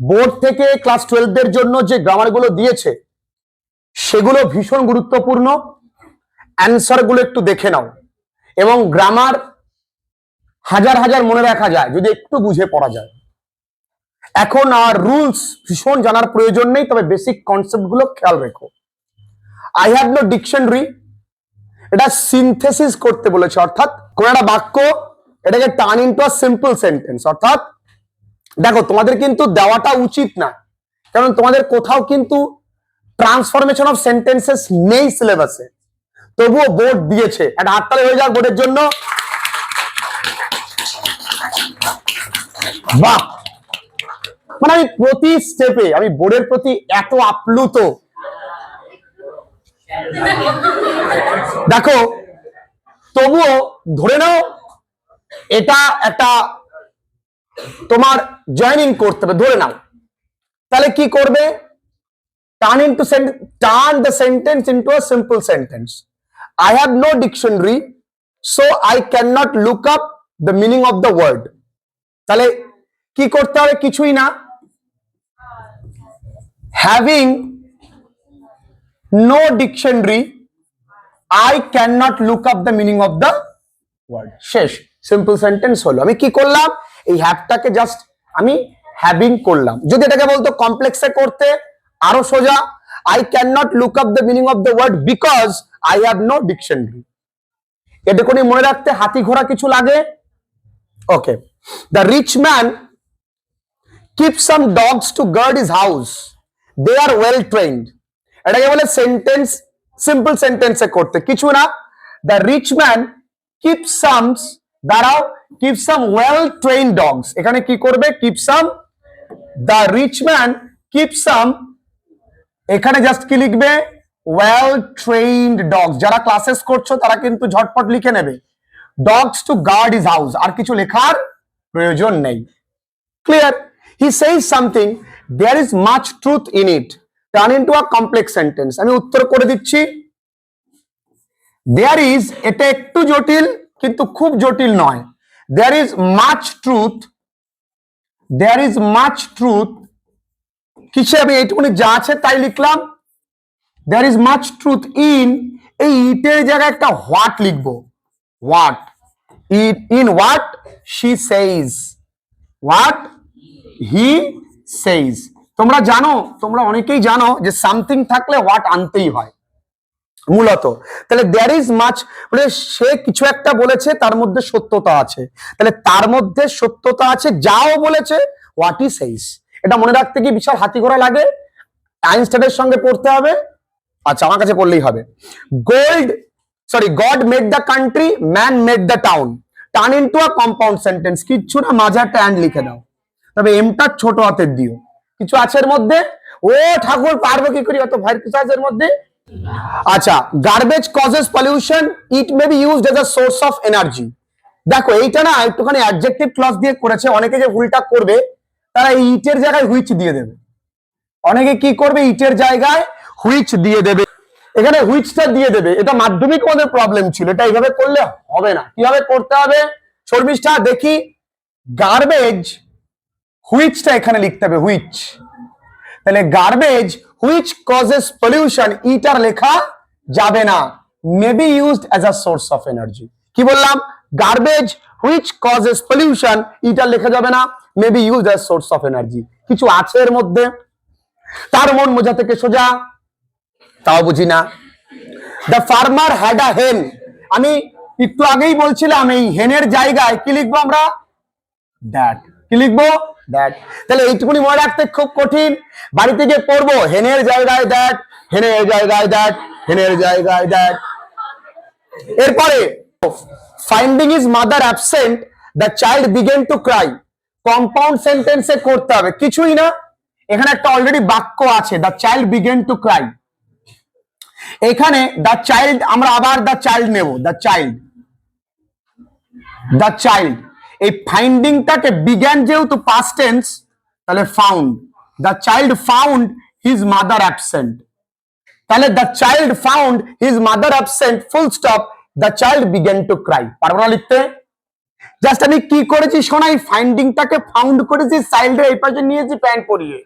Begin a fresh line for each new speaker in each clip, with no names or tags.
Board থেকে class 12 এর জন্য যে গ্রামারগুলো দিয়েছে সেগুলো ভীষণ গুরুত্বপূর্ণ। অ্যান্সার গুলো একটু দেখে নাও, এবং গ্রামার হাজার হাজার মনে রাখা যায় যদি একটু বুঝে পড়া যায়। এখন আর রুলস ভীষণ জানার প্রয়োজন নেই, তবে বেসিক কনসেপ্ট গুলো খেয়াল রেখো। আই হ্যাভ নো ডিকশনারি, এটা সিনথেসিস করতে বলেছে, অর্থাৎ কোন একটা বাক্য এটাকে turn into a simple sentence. অর্থাৎ দেখো, তোমাদের কিন্তু দেওয়াটা উচিত না, কারণ তোমাদের কোথাও কিন্তু ট্রান্সফরমেশন অফ সেন্টেন্সেস নেই সিলেবাসে, তবুও বোর্ড দিয়েছে। একটা হাততালি হয়ে যাক বোর্ডের জন্য। বাহ! মানে আমি প্রতি স্টেপে আমি বোর্ডের প্রতি এত আপ্লুত। দেখো, তবুও ধরে নাও এটা একটা তোমার জয়েনিং করতে হবে, ধরে নাও। তাহলে কি করবে? turn the sentence into a simple sentence. I have no dictionary, so I cannot look up the meaning of the word. তাহলে কি করতে হবে? কিছুই না, having no dictionary I cannot look up the meaning of the word. শেষ, simple sentence হলো। আমি কি করলাম? এই হ্যাভটাকে জাস্ট আমি হ্যাভিং করলাম। যদি এটাকে বলতো কমপ্লেক্সে করতে, আরো সোজা, I cannot look up the meaning of the word because I have no dictionary. এটুকুনি মনে রাখতে হাতি ঘোড়া কিছু লাগে? ওকে। The rich man keeps some dogs to guard his house. They are well trained. এটাকে বলে সেন্টেন্স, সিম্পল সেন্টেন্সে করতে কিছু না। The rich man keeps some well trained dogs. এখানে কি করবে? keep some, the rich man keeps some, এখানে জাস্ট কি লিখবে? Well trained dogs. যারা ক্লাসেস করছো তারা কিন্তু ঝটপট লিখে নেবে, dogs to guard his house. আর কিছু লেখার প্রয়োজন নেই। Clear? He says something, there is much truth in it, turn into a complex sentence. আমি উত্তর করে দিচ্ছি। দেয়ার ইজ, এটা একটু জটিল কিন্তু খুব জটিল নয়। There is much truth, there is much truth কিসে? আমি এইটুকুনি যা আছে তাই লিখলাম। there is much truth in, এই ইটের জায়গায় একটা হোয়াট লিখবো। What? in what she says, what he says। তোমরা জানো, তোমরা অনেকেই জানো যে সামথিং থাকলে হোয়াট আনতেই হয় মূলত। তাহলে there is much, মানে সে কিছু একটা বলেছে, তার মধ্যে সত্যতা আছে। তাহলে তার মধ্যে সত্যতা আছে, যাও বলেছে, what he says। এটা মনে রাখতে কি বিশাল হাতি ঘোড়া লাগে? আইনস্টাইনের সঙ্গে পড়তে হবে। আচ্ছা, আমার কাছে পড়লেই হবে। God made the country, man made the town, turn into a compound sentence. কিচ্ছু না, মাঝারটা অ্যান্ড লিখে দাও, তবে এমটা ছোট হাতের দিও। কিছু আছে এর মধ্যে? ও ঠাকুর, পারবো কি করি অত ভাই? কিছু আছে এর মধ্যে? আচ্ছা, garbage causes pollution, it may be used as a source of energy. দেখো, এইটা না একটুখানি অ্যাডজেক্টিভ ক্লজ দিয়ে করেছে। অনেকে যে ভুলটা করবে, তারা এই ইটের জায়গায় হুইচ দিয়ে দেবে। অনেকে কি করবে? ইটের জায়গায় হুইচ দিয়ে দেবে, এখানে হুইচটা দিয়ে দেবে। এটা মাধ্যমিক আমাদের প্রবলেম ছিল, এটা এইভাবে করলে হবে না। কিভাবে করতে হবে? শর্মিষ্ঠা দেখি, গার্বেজ হুইচটা এখানে লিখতে হবে, হুইচ। তাহলে গার্বেজ হুইচ কজেস পলিউশন, ইটার লেখা যাবে না, may be used as a source of energy. কি বললাম? গার্বেজ হুইচ কজেস পলিউশন, ইটার লেখা যাবে না, may be used as source of energy. কিছু আছে এর মধ্যে। তার মন বোঝা থেকে সোজা, তাও বুঝি না। দ্য ফার্মার হ্যাড আ হেন, আমি একটু আগেই বলছিলাম এই হেনের জায়গায় কি লিখবো আমরা? দ্যাট। কি লিখবো? দ্যাট। তাহলে এইটুকুনি মনে রাখতে খুব কঠিন, বাড়িতে গিয়ে পড়বো। হেনের জায়গায় দ্যাট, হেনের জায়গায় দ্যাট, হেনের জায়গায় দ্যাট। এরপরে finding is mother absent, the child begin to cry. Compound সেন্টেন্সে করতে হবে, কিছুই না। এখানে একটা অলরেডি বাক্য আছে, the child begin to cry. এখানে দ্য চাইল্ড, আমরা আবার দ্য চাইল্ড নেব, দ্য চাইল্ড, দ্য চাইল্ড। এই ফাইন্ডিংটাকে বিজ্ঞান যেহেতু পাস্ট টেন্স, তাহলে found. The child found his mother absent. তাহলে the child found his mother absent, full stop, the child begin to cry. পারবো না লিখতে? জাস্ট আমি কি করেছি শোনাই, ফাইন্ডিংটাকে ফাউন্ড করেছি, চাইল্ডের এই পাশে নিয়েছি প্যান্ট পরিয়ে,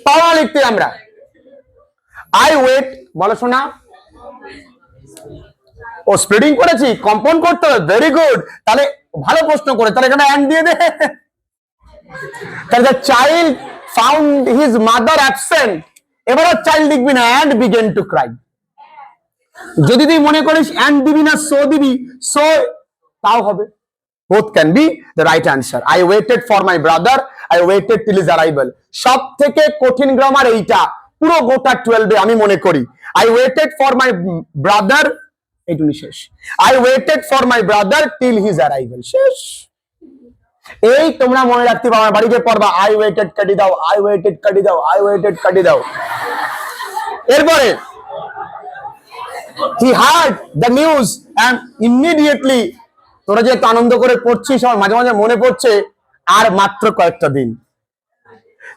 পাওয়া লিখতে আমরা। আই ওয়েট, বলো শোনা। ও স্প্লিটিং করেছি, কম্পাউন্ড করতে হবে, ভেরি গুড। তাহলে ভালো প্রশ্ন করে, তাহলে এখানে অ্যান্ড দিয়ে দে। তাহলে the child found his mother absent, এবার চাইল্ড লিখবি না, অ্যান্ড বিগেন টু ক্রাই। যদি তুই মনে করিস অ্যান্ড দিবি না সো দিবি, সো তাও হবে। Both can be the right answer. I waited for my brother. I waited till his arrival. সব থেকে কঠিন গ্রামার এইটা পুরো গোটা 12 আমি মনে করি। I waited for my brother, এইটুকুই শেষ। I waited for my brother till his arrival, শেষ। এই তোমরা মনে রাখতে পারো, আমার বাড়িতে পড়বা I waited কাটি দাও, I waited কাটি দাও, I waited কাটি দাও। এরপরে he heard the news and immediately, তোরা যে আনন্দ করে পড়ছিস আমার মাঝে মাঝে মনে পড়ছে আর মাত্র কয়েকটা দিন,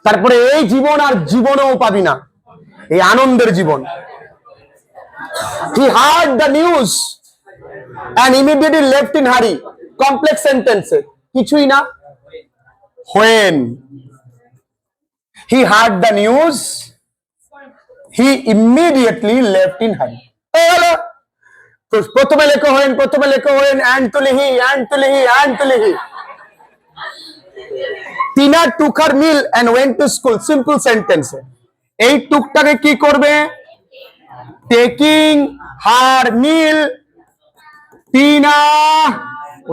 তারপরে এই জীবন আর জীবনেও পাবি না, এই আনন্দের জীবন। He heard the news and immediately left in hurry, complex sentence, কিছুই না। When he heard the news, he immediately left in hurry. প্রথমে লেখো হয়েন, প্রথমে লেখো হয়েন, অ্যান্ড তুলি হি, অ্যান্ড তুলি হি, অ্যান্ড তুলি হি। Tina took her meal and went to school, simple sentence. এই টুকটাকে কি করবে? Taking her meal, Tina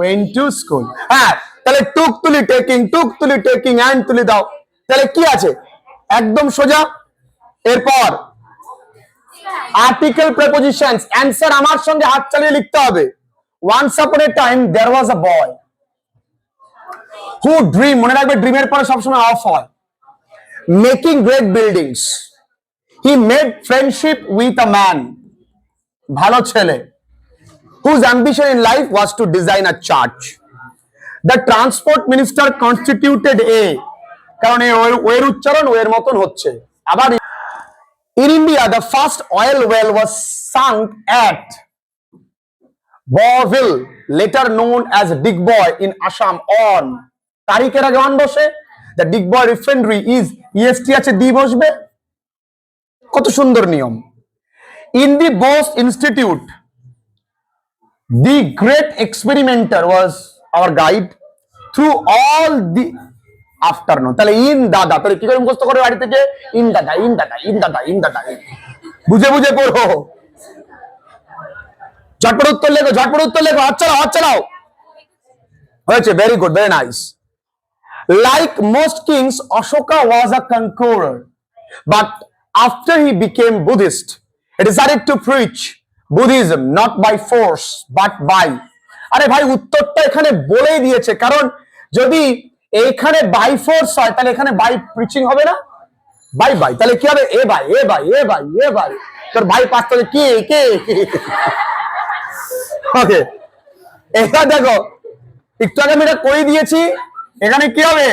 went to school। হ্যাঁ, তাহলে টুক তুলি টেকিং, টুক তুলি টেকিং, অ্যান্ড তুলি দাও, তাহলে কি আছে? একদম সোজা। এরপর আর্টিকেল প্রেপোজিশনস, অ্যানসার আমার সঙ্গে হাত চালিয়ে লিখতে হবে। ওয়ান্স আপন এ টাইম দেয়ার ওয়াজ আ বয় হু ড্রিম, মনে রাখবে ড্রিমের পরে সবসময় অফ হয়। Making great buildings, he made friendship with a man, ভালো ছেলে। Whose ambition in life was to design a church. The transport minister constituted a, কারণ ওয়ের উচ্চারণ ওয়ের মতন হচ্ছে। আবার in India, the first oil well was sunk at Bowville, later known as Digboy in Assam on, তারিখের আগে on বসে, the Digboy refinery is est আছে দি বসবে, কত সুন্দর নিয়ম। In the Bose Institute, the great experimenter was our guide through all the afternoon। তাহলে in দাদা, তাহলে কি করে মুখস্থ করে বাড়ি থেকে? ইন দাদা, ইন দাদা, ইন দাদা, ইন দাদা, বুঝে বুঝে পড়ো। ঝটপট উত্তর লেখো, ঝটপট উত্তর লেখো, হাত চালাও, হাত চালাও। হয়েছে, very good, very nice. Like most kings, Ashoka was a conqueror, but after he became Buddhist, he decided to preach Buddhism not by force but by। আরে ভাই, উত্তরটা এখানে বলেই দিয়েছে, কারণ যদি এইখানে বাই ফোর্স হয় তাহলে এখানে বাই প্রিচিং হবে না, বাই বাই, তাহলে কি হবে? এ ভাই, এ ভাই, এ ভাই, এ ভাই, তোর ভাই পাঁচটা কে কে। ওকে, এটা দেখো, একটু আগে আমি এটা করে দিয়েছি, এখানে কি হবে?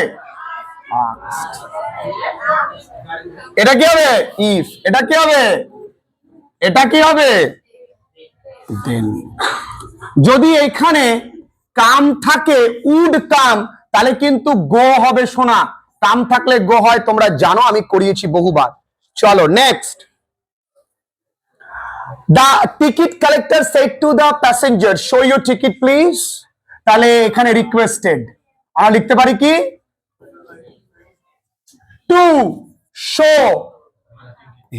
এটা কি হবে? ইফ। এটা কি হবে? এটা কি হবে? দেন। যদি এখানে কাম থাকে, উড কাম, তাহলে কিন্তু গো হবে। শোনা, কাম থাকলে গো হয়, তোমরা জানো, আমি করিয়েছি বহুবার। চলো next. The ticket collector said to the passenger, show your ticket please। তাহলে এখানে রিকোয়েস্টেড, আমরা লিখতে পারি কি? to show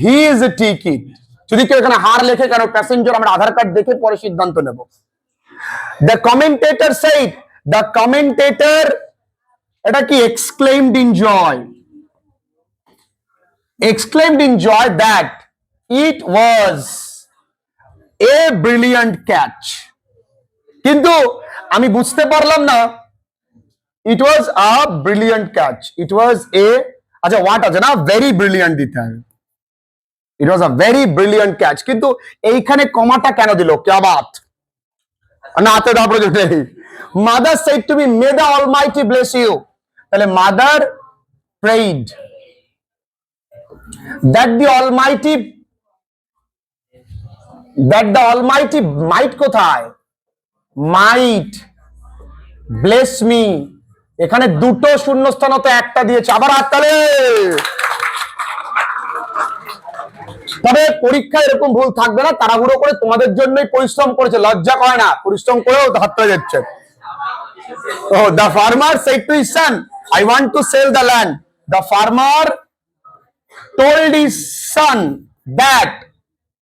his ticket। যদি কেউ এখানে হার লেখে, কারণ প্যাসেঞ্জার, আমরা আধার কার্ড দেখে পরে সিদ্ধান্ত নেব। The commentator said, the commentator, এটা কি? exclaimed in joy, exclaimed in joy that it was a brilliant catch। কিন্তু আমি বুঝতে পারলাম না, it was a brilliant catch, it was a, আচ্ছা হোয়াট আছে না, ভেরি ব্রিলিয়ান্ট দিতে হবে, it was a very brilliant catch। কিন্তু এইখানে কমাটা কেন দিল? क्या बात না, হাতে দাও প্রজেক্টে। mother said to me, may the almighty bless you। তাহলে mother prayed that the almighty might কোথায়? might ব্লেস মি, এখানে দুটো শূন্যস্থান তো একটা দিয়েছে, আবার হাততালি। তবে পরীক্ষায় এরকম ভুল থাকবে না, তাড়াহুড়ো করে তোমাদের জন্যই পরিশ্রম করেছে, লজ্জা করে না, পরিশ্রম করেও হাততালি যাচ্ছে। Oh, the farmer said to his son, I want to sell the land. The farmer told his son that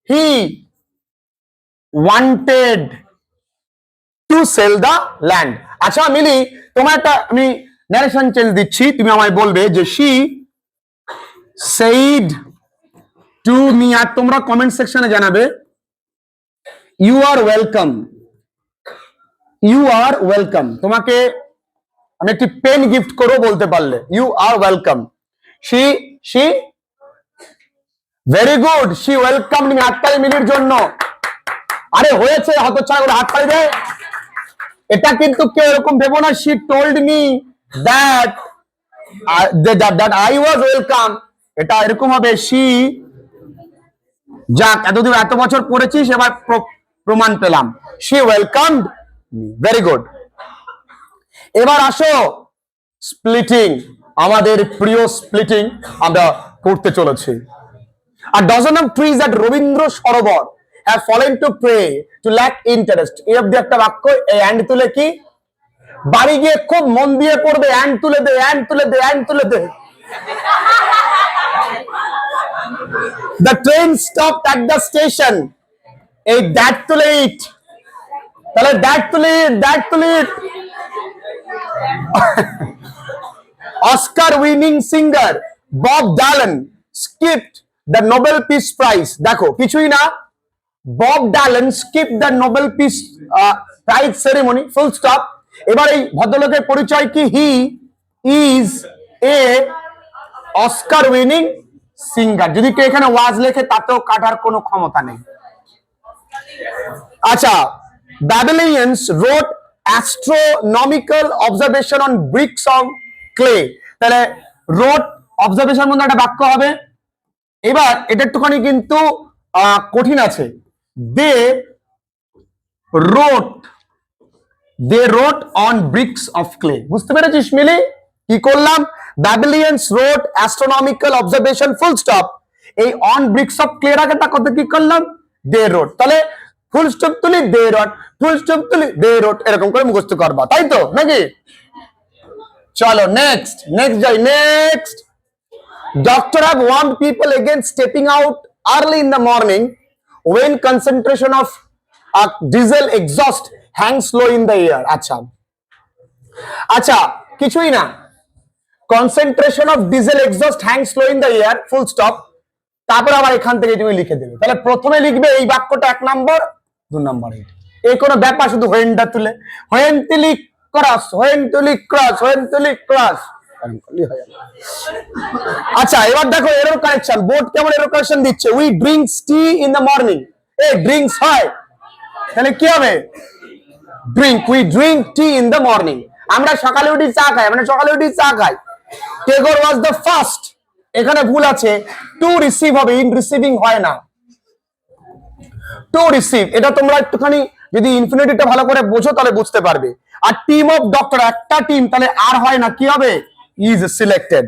he wanted to sell the land. আচ্ছা মিলি, তোমার একটা আমি ন্যারেশন চেঞ্জ দিচ্ছি, তুমি আমায় বলবে যে she said to me, আর তোমরা কমেন্ট সেকশনে জানাবে you are welcome, you are welcome। তোমাকে আমি একটি পেন গিফট করবো বলতে পারলে you are welcome। she very good, she welcomed me। হাততালি মিলির জন্য। আরে হয়েছে, হতচ্ছাড়া করে হাততালি দে। এটা কিন্তু কেউ এরকম ভেবো না she told me that that I was welcome, এটা এরকম হবে she, যাক এতদিন এত বছর পড়েছিস এবার প্রমাণ পেলাম, she welcomed me, very good। এবার আসো স্প্লিটিং, আমাদের প্রিয় স্প্লিটিং আমরা করতে চলেছি। A dozen of trees at Rabindra Sarobar have fallen to prey to lack interest। এই অবধি একটা বাক্য, এই অ্যান্ড তুলে কি, বাড়ি গিয়ে খুব মন দিয়ে পড়বে, অ্যান্ড তুলে দে, অ্যান্ড তুলে দে, অ্যান্ড তুলে দে। The train stopped at the station, এই দ্যাট তুলে ইট, তাহলে দ্যাট তুলে ইট, দ্যাট তুলে ইট। Oscar winning singer Bob Dylan skipped the Nobel Peace Prize। দেখো কিছুই না, Bob Dylan skipped the Nobel Peace Prize ceremony, full stop। এবার এই ভদ্রলোকের পরিচয় কি, he is a Oscar winning singer। যদি কেউ এখানে ওয়াজ লেখে তাতেও কাটার কোনো ক্ষমতা নেই। আচ্ছা, Babylonians wrote astronomical observation on bricks of clay। তাহলে wrote observation মধ্যে একটা বাক্য হবে। এবার এটা একটুখানি কিন্তু কঠিন আছে, they wrote on bricks of clay। বুঝতে পেরেছিস মিলি কি করলাম? Babylonians wrote astronomical observation, full stop। এই on bricks of clay এর আগেটা কত কি করলাম, they wrote। তাহলে ফুল স্টপ তুলি they wrote, ফুল স্টপ তুলি they wrote, এরকম করে মুখস্থ করবা, তাই তো নাকি? চলো নেক্সট যাই, next. Doctor have warned people against stepping out early in the morning when concentration of diesel exhaust hangs low in the air। আচ্ছা কিছুই না, concentration of diesel exhaust hangs low in the air, full stop। তারপর আবার এখান থেকে তুমি লিখে দেবে। তাহলে প্রথমে লিখবে এই বাক্যটা 1 নম্বর, 2 নম্বর এই কোনো ব্যাপার, শুধু হোয়েনটা তুলে হোয়েন তুলি ক্রস, হোয়েন তুলি ক্রস, হোয়েন তুলি ক্রস। আচ্ছা এবার দেখো এরর কারেকশন, বোর্ড কেমন এরর কারেকশন দিচ্ছে, we drinks T in the morning. এই ড্রিঙ্কস হয়, তাহলে কি হবে, drink, we drink tea in the morning. আমরা সকালে উঠি চা খাই, মানে সকালে উঠি চা খাই। টেগর ওয়াজ দ্য ফার্স্ট, এখানে ভুল আছে, টু রিসিভ হবে, ইন রিসিভিং হয় না, টু রিসিভ। এটা তোমরা একটুখানি যদি ইনফিনিটিটা ভালো করে বোঝো তাহলে বুঝতে পারবে। আর টিম অফ ডক্টর, একটা টিম, তাহলে আর হয় না, কি হবে, is selected.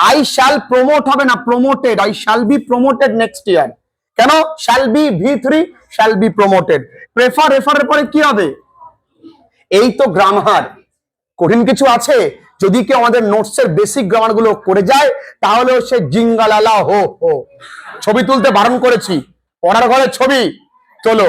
I shall promote হবে না, promoted, I shall be promoted next year. কেন, shall be V3, shall be promoted. Prefer, রেফারের পরে কি হবে, এই তো গ্রামার। কঠিন কিছু আছে? যদি কেউ আমাদের নোটসের বেসিক গ্রামার গুলো করে যায় তাহলে সে জিঙ্গালালা হো হো। ছবি তুলতে বারণ করেছি, পড়ার ঘরে ছবি, চলো